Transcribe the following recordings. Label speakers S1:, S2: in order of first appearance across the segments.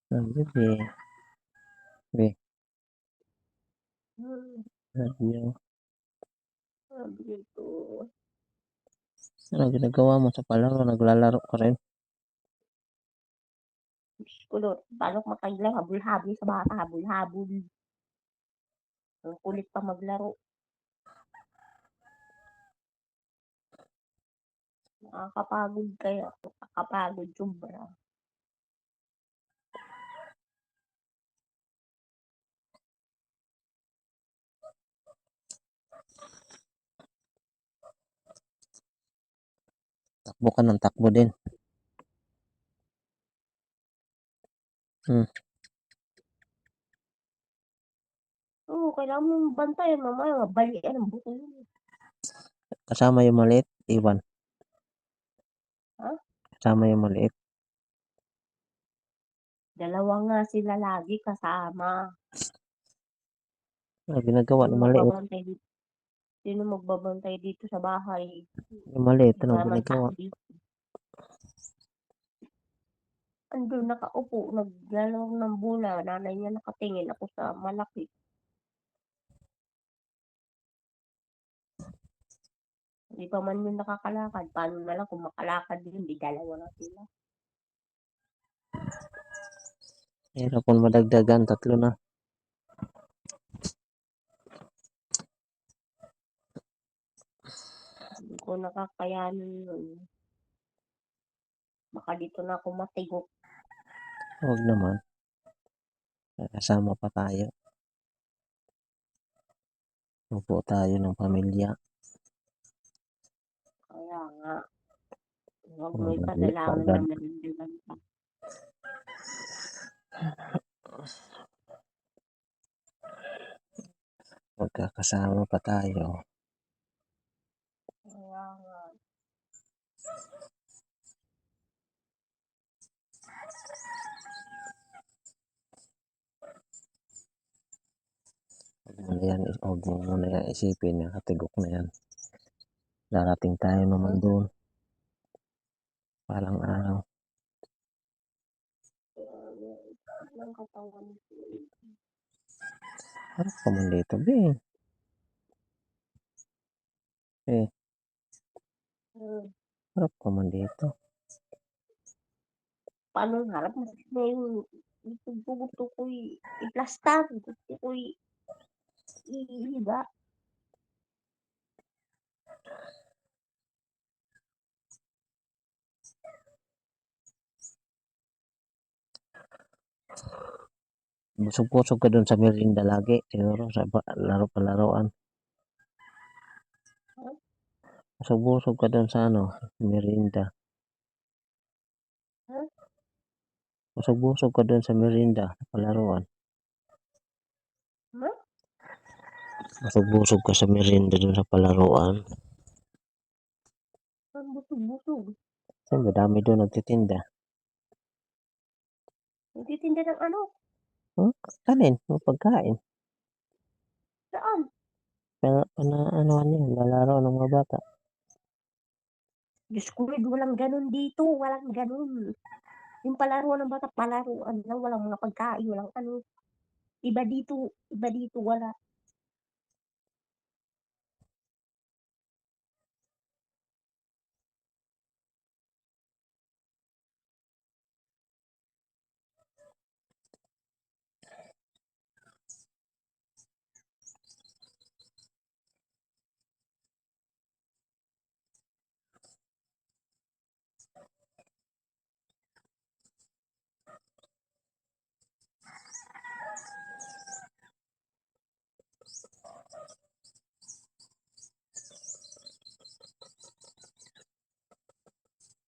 S1: Sabi be, be,
S2: Hmm,
S1: sabi niyo,
S2: sabi ko,
S1: ano ginagawa mo sa palaro? Naglalaro ka rin?
S2: Diyos ko Lord, paano makailang habol-habol sa bata, habol-habol. Ang kulit pa maglaro. Nakakapagod kaya, nakakapagod sobra.
S1: Takbo ka ng takbo din. Hmm.
S2: Oo, kailangan mong bantayan, mamaya mabalian ang buto yun.
S1: Kasama yung maliit, iwan.
S2: Ha?
S1: Kasama yung maliit.
S2: Dalawa nga sila lagi kasama.
S1: Ano ginagawa
S2: Sino
S1: ng maliit?
S2: magbabantay dito? Sino magbabantay dito sa bahay?
S1: Yung maliit,
S2: Hindi
S1: anong
S2: naman
S1: ginagawa?
S2: tao dito. Andun nakaupo, naglalaro ng bola. Nanay niya nakatingin, ako sa malaki. Hindi pa man yun nakakalakad. Paano na lang kung makalakad yun, di dalawa na sila.
S1: Hirap kung madagdagan, 3 na.
S2: Hindi ko nakakayanin yun. Baka dito na ako matigok.
S1: Huwag naman. Kasama pa tayo. Upo tayo ng pamilya.
S2: Kaya nga, huwag mo
S1: Madali pa
S2: ipadalangin na
S1: agad.
S2: manindigan pa.
S1: Magkakasama pa tayo.
S2: Kaya nga,
S1: Huwag mo muna yan isipin. Nakatigok na yan. Darating tayo naman doon. Palang araw.
S2: ng katawan.
S1: Harap ka man dito, be. Eh, harap ka man dito.
S2: Paano harap mo na yung gusto ko i-plastar, gusto ko i-higa.
S1: Busog-busog ka doon sa merinda lagi. Siguro sa laro-palaroan.
S2: Ha?
S1: Busog-busog ka doon sa ano, merinda.
S2: Ha?
S1: Busog-busog ka doon sa merinda, palaruan.
S2: Ha?
S1: Busog-busog ka sa merinda doon sa palaruan.
S2: Ang busog-busog.
S1: Siyempre, dami doon nagtitinda.
S2: Nagtitinda ng ano?
S1: Hmm? Kanin, yung pagkain.
S2: Saan?
S1: Ano yan, lalaro ng mga bata.
S2: Diyos ko, Lord, walang ganun dito. Walang ganun. Yung palaruan ng bata, palaruan lang. Walang mga pagkain, walang ano. Iba dito, wala.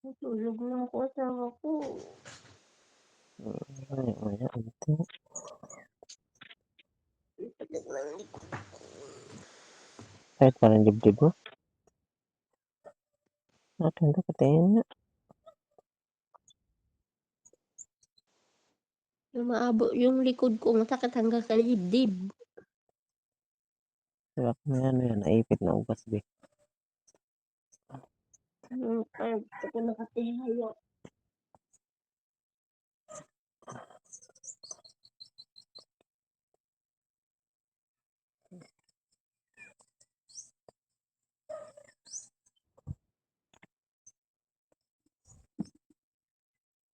S2: Natulog na ako, asawa ko.
S1: Ay, ito.
S2: Tagal lang, hindi ko.
S1: Kahit parang dibdib mo. Akin ito, patingin nga.
S2: Maabo yung likod ko, masakit hanggang sa dibdib.
S1: Diba, may ano yan, naipit na ugas, be.
S2: Kaya gusto ko nakatihayo.